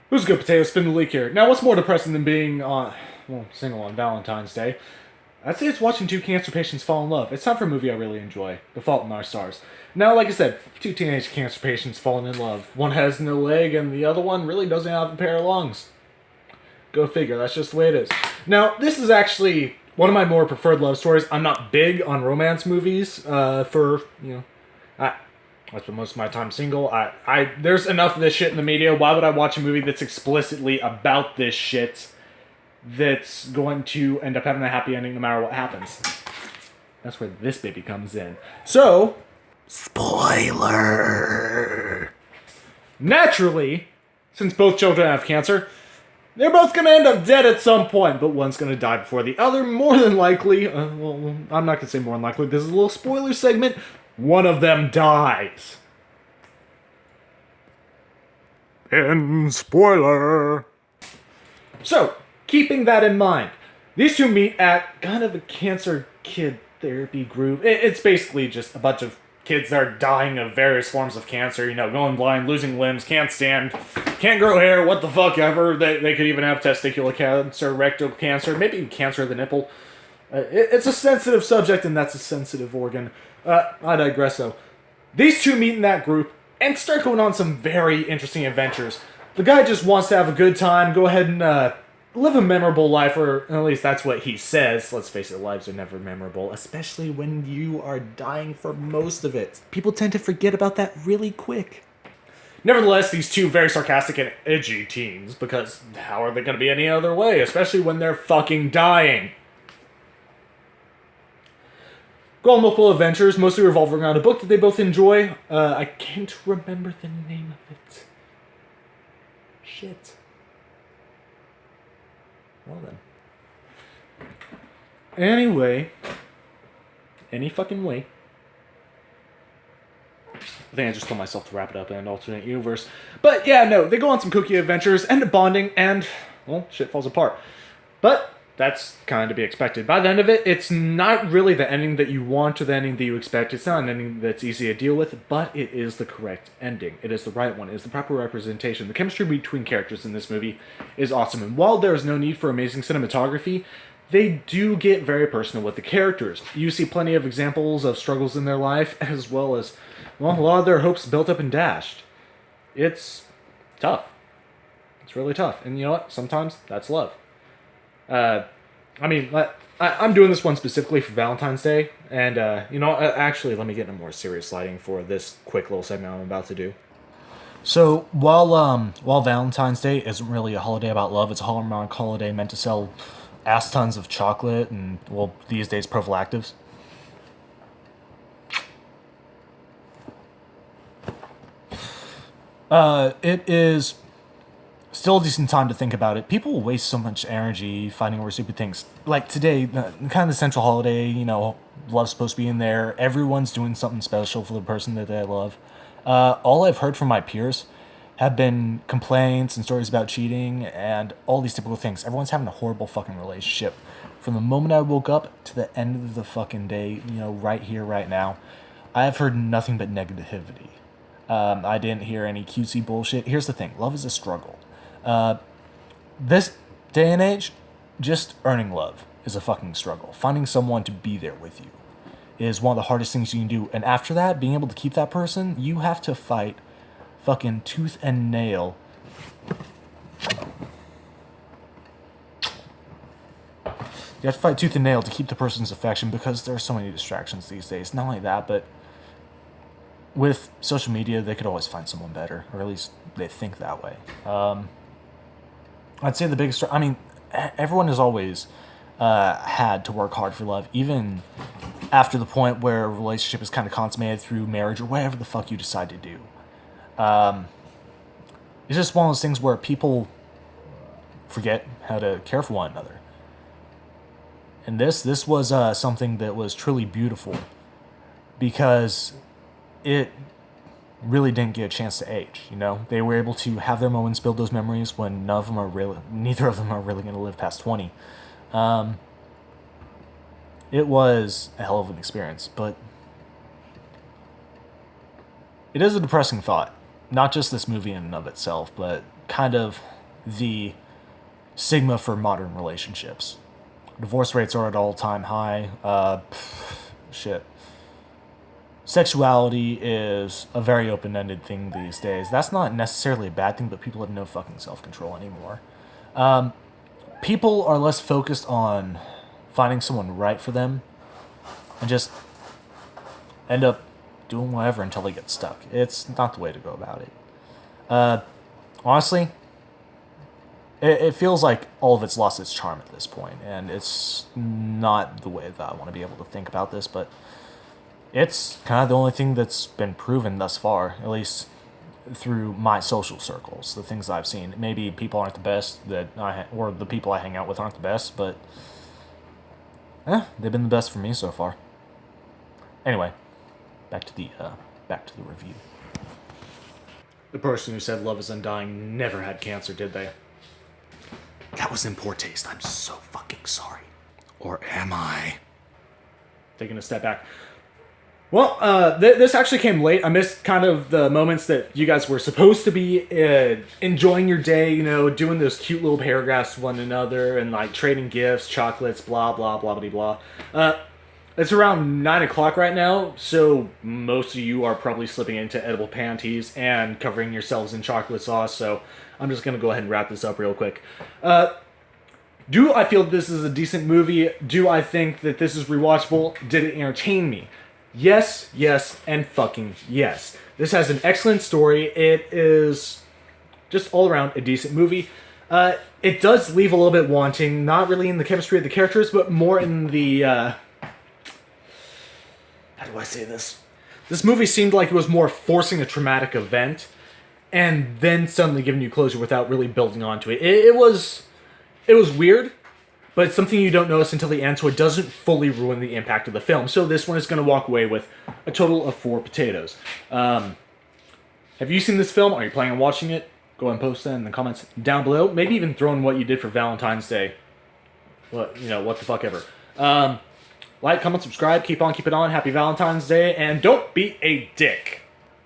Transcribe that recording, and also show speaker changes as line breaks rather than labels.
Who's good, potato? Spin the leak here. Now, what's more depressing than being single on Valentine's Day? I'd say it's watching two cancer patients fall in love. It's time for a movie I really enjoy, The Fault in Our Stars. Now, like I said, two teenage cancer patients falling in love. One has no leg, and the other one really doesn't have a pair of lungs. Go figure, that's just the way it is. Now, this is actually one of my more preferred love stories. I'm not big on romance movies, I, I spend most of my time single. There's enough of this shit in the media. Why would I watch a movie that's explicitly about this shit that's going to end up having a happy ending no matter what happens? That's where this baby comes in. So, spoiler. Naturally, since both children have cancer, they're both going to end up dead at some point, but one's going to die before the other, more than likely. I'm not going to say more than likely. This is a little spoiler segment. One of them dies. And spoiler. So, keeping that in mind, these two meet at kind of a cancer kid therapy group. It's basically just a bunch of kids that are dying of various forms of cancer, going blind, losing limbs, can't stand, can't grow hair, what the fuck ever. They could even have testicular cancer, rectal cancer, maybe cancer of the nipple. It's a sensitive subject, and that's a sensitive organ. I digress, though. These two meet in that group and start going on some very interesting adventures. The guy just wants to have a good time, go ahead and live a memorable life, or at least that's what he says. Let's face it, lives are never memorable, especially when you are dying for most of it. People tend to forget about that really quick. Nevertheless, these two very sarcastic and edgy teens, because how are they going to be any other way, especially when they're fucking dying? Go on multiple adventures, mostly revolving around a book that they both enjoy. I can't remember the name of it. Shit. Well then. Anyway. Any fucking way. I think I just told myself to wrap it up in an alternate universe. But yeah, no, they go on some kooky adventures, end up bonding, and, well, shit falls apart. But that's kind of to be expected. By the end of it, it's not really the ending that you want or the ending that you expect. It's not an ending that's easy to deal with, but it is the correct ending. It is the right one. It is the proper representation. The chemistry between characters in this movie is awesome. And while there is no need for amazing cinematography, they do get very personal with the characters. You see plenty of examples of struggles in their life, as well as, well, a lot of their hopes built up and dashed. It's tough. It's really tough. And you know what? Sometimes that's love. I'm doing this one specifically for Valentine's Day, and, actually, let me get into more serious lighting for this quick little segment I'm about to do. So, while Valentine's Day isn't really a holiday about love, it's a Hallmark holiday meant to sell ass tons of chocolate and, well, these days, prophylactives. It is still a decent time to think about it. People waste so much energy fighting over stupid things. Like today, kind of the central holiday, love's supposed to be in there. Everyone's doing something special for the person that they love. All I've heard from my peers have been complaints and stories about cheating and all these typical things. Everyone's having a horrible fucking relationship. From the moment I woke up to the end of the fucking day, right here, right now, I have heard nothing but negativity. I didn't hear any cutesy bullshit. Here's the thing. Love is a struggle. This day and age, just earning love is a fucking struggle. Finding someone to be there with you is one of the hardest things you can do. And after that, being able to keep that person, you have to fight fucking tooth and nail. You have to fight tooth and nail to keep the person's affection because there are so many distractions these days. Not only that, but with social media, they could always find someone better, or at least they think that way. I'd say the biggest... everyone has always had to work hard for love, even after the point where a relationship is kind of consummated through marriage or whatever the fuck you decide to do. It's just one of those things where people forget how to care for one another. And this was something that was truly beautiful because it really didn't get a chance to age. They were able to have their moments, build those memories when neither of them are really going to live past 20. It was a hell of an experience, but it is a depressing thought. Not just this movie in and of itself, but kind of the stigma for modern relationships. Divorce rates are at all-time high. Shit. Sexuality is a very open-ended thing these days. That's not necessarily a bad thing, but people have no fucking self-control anymore. People are less focused on finding someone right for them and just end up doing whatever until they get stuck. It's not the way to go about it. Honestly, it feels like all of it's lost its charm at this point, and it's not the way that I want to be able to think about this, but it's kind of the only thing that's been proven thus far, at least through my social circles, the things I've seen. Maybe people aren't the best or the people I hang out with aren't the best, but they've been the best for me so far. Anyway, back to the review. The person who said love is undying never had cancer, did they? That was in poor taste. I'm so fucking sorry. Or am I? Taking a step back. Well, this actually came late. I missed kind of the moments that you guys were supposed to be enjoying your day, you know, doing those cute little paragraphs to one another and, like, trading gifts, chocolates, blah, blah, blah, blah, blah. It's around 9 o'clock right now, so most of you are probably slipping into edible panties and covering yourselves in chocolate sauce, so I'm just going to go ahead and wrap this up real quick. Do I feel this is a decent movie? Do I think that this is rewatchable? Did it entertain me? Yes, yes, and fucking yes. This has an excellent story. It is just all around a decent movie. It does leave a little bit wanting, not really in the chemistry of the characters, but more in the... how do I say this? This movie seemed like it was more forcing a traumatic event and then suddenly giving you closure without really building onto it. It was weird, but it's something you don't notice until the end, so it doesn't fully ruin the impact of the film. So this one is going to walk away with a total of 4 potatoes. Have you seen this film? Are you planning on watching it? Go ahead and post that in the comments down below. Maybe even throw in what you did for Valentine's Day. What the fuck ever. Like, comment, subscribe, keep on, keep it on. Happy Valentine's Day, and don't be a dick.